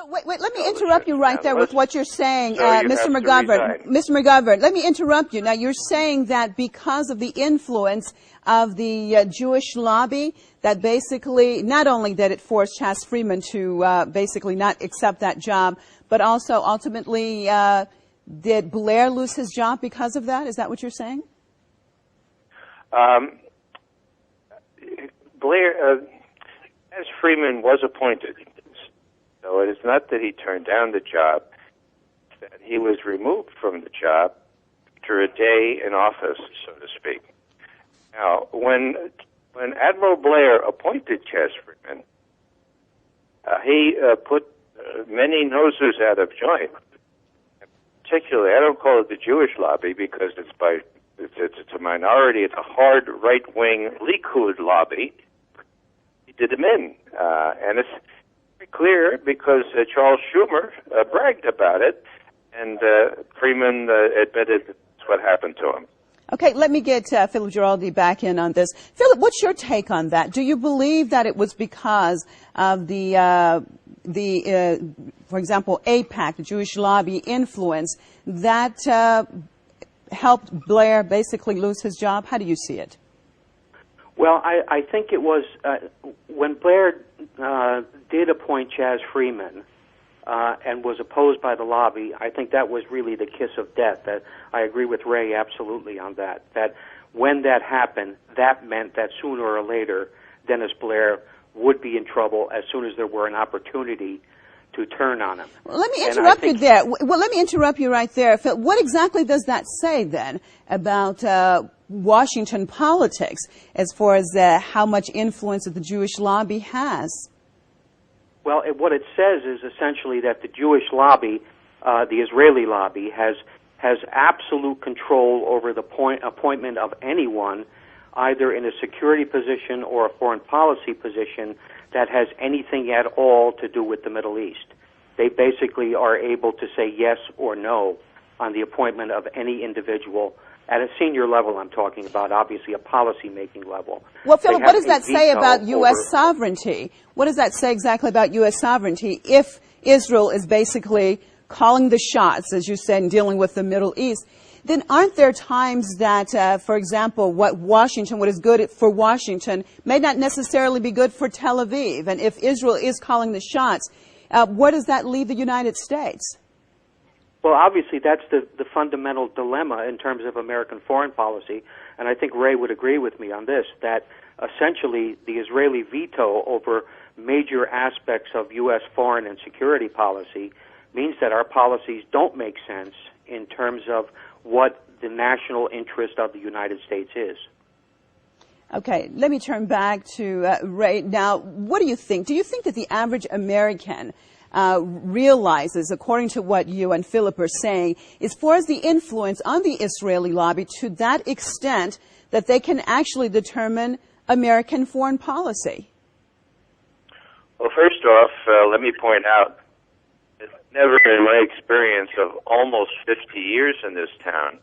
So wait, let me interrupt you right there with what you're saying, so you Mr. McGovern. Mr. McGovern, let me interrupt you. Now, you're saying that because of the influence of the Jewish lobby, that basically not only did it force Chas Freeman to basically not accept that job, but also ultimately did Blair lose his job because of that? Is that what you're saying? Blair, Chas Freeman was appointed. So it is not that he turned down the job, that he was removed from the job after a day in office, so to speak. Now, when Admiral Blair appointed Chas Freeman, he put many noses out of joint. Particularly, I don't call it the Jewish lobby because it's a minority. It's a hard right-wing Likud lobby. He did them in, and it's clear because Charles Schumer bragged about it, and Freeman admitted that's what happened to him. Okay, let me get Philip Giraldi back in on this. Philip, what's your take on that? Do you believe that it was because of the for example, AIPAC, the Jewish lobby influence, that helped Blair basically lose his job? How do you see it? Well, I think it was when Blair did appoint Chas Freeman and was opposed by the lobby, I think that was really the kiss of death. That I agree with Ray absolutely on that. That when that happened, that meant that sooner or later, Dennis Blair would be in trouble as soon as there were an opportunity to turn on him. Well, let me interrupt you there. Well, let me interrupt you right there. Phil, what exactly does that say then about Washington politics as far as how much influence that the Jewish lobby has? Well, what it says is essentially that the Jewish lobby, the Israeli lobby, has absolute control over the appointment of anyone, either in a security position or a foreign policy position, that has anything at all to do with the Middle East. They basically are able to say yes or no on the appointment of any individual at a senior level. I'm talking about, obviously, a policy-making level. Well, Philip, what does that say about U.S. sovereignty? What does that say exactly about U.S. sovereignty if Israel is basically calling the shots, as you said, in dealing with the Middle East? Then aren't there times that, for example, what is good for Washington may not necessarily be good for Tel Aviv? And if Israel is calling the shots, where does that leave the United States? Well, obviously, that's the fundamental dilemma in terms of American foreign policy, and I think Ray would agree with me on this, that essentially the Israeli veto over major aspects of U.S. foreign and security policy means that our policies don't make sense in terms of what the national interest of the United States is. Okay, let me turn back to Ray. Now, what do you think? Do you think that the average American realizes, according to what you and Philip are saying, as far as the influence on the Israeli lobby to that extent that they can actually determine American foreign policy? Well, first off, let me point out, it's never in my experience of almost 50 years in this town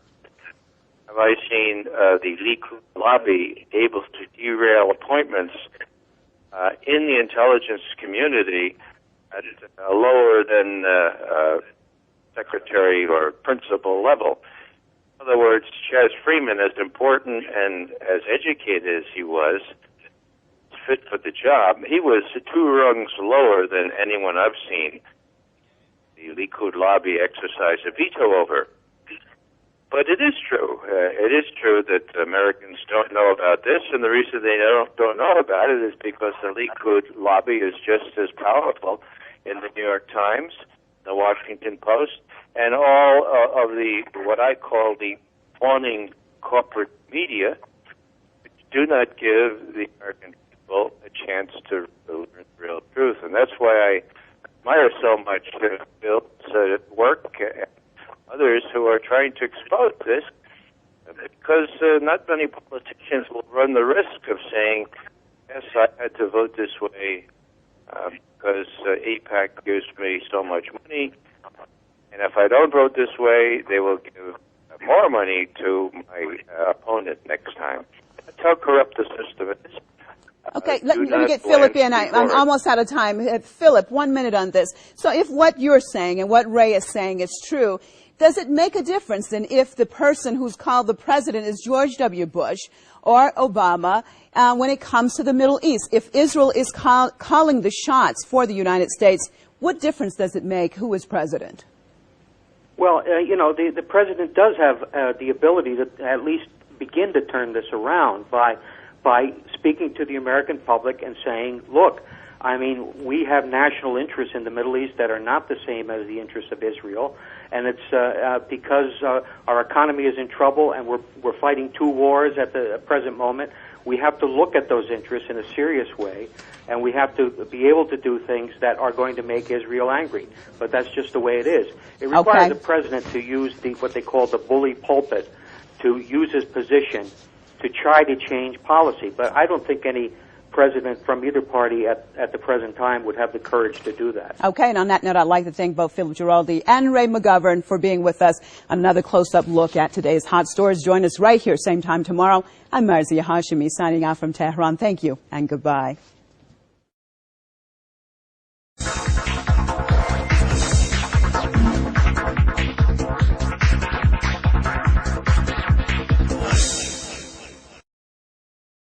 have I seen the Likud lobby able to derail appointments in the intelligence community at a lower than secretary or principal level. In other words, Chas Freeman, as important and as educated as he was, fit for the job, he was 2 rungs lower than anyone I've seen the Likud lobby exercise a veto over. But it is true. It is true that Americans don't know about this, and the reason they don't know about it is because the Likud lobby is just as powerful in the New York Times, the Washington Post, and all of the, what I call the fawning corporate media, which do not give the American people a chance to learn the real truth. And that's why I admire so much Bill's work and others who are trying to expose this, because not many politicians will run the risk of saying, yes, I had to vote this way because AIPAC gives me so much money, and if I don't vote this way, they will give more money to my opponent next time. That's how corrupt the system is. Okay, let me get Philip in. I'm almost out of time. Philip, 1 minute on this. So if what you're saying and what Ray is saying is true, does it make a difference then if the person who's called the president is George W. Bush or Obama when it comes to the Middle East? If Israel is calling the shots for the United States, what difference does it make who is president? Well, the president does have the ability to at least begin to turn this around by speaking to the American public and saying, look, I mean, we have national interests in the Middle East that are not the same as the interests of Israel, and it's because our economy is in trouble and we're fighting two wars at the present moment. We have to look at those interests in a serious way, and we have to be able to do things that are going to make Israel angry. But that's just the way it is. It requires the president to use what they call the bully pulpit, to use his position to try to change policy. But I don't think any president from either party at the present time would have the courage to do that. Okay, and on that note, I'd like to thank both Philip Giraldi and Ray McGovern for being with us on another close-up look at today's hot stories. Join us right here, same time tomorrow. I'm Marzia Hashimi, signing out from Tehran. Thank you, and goodbye.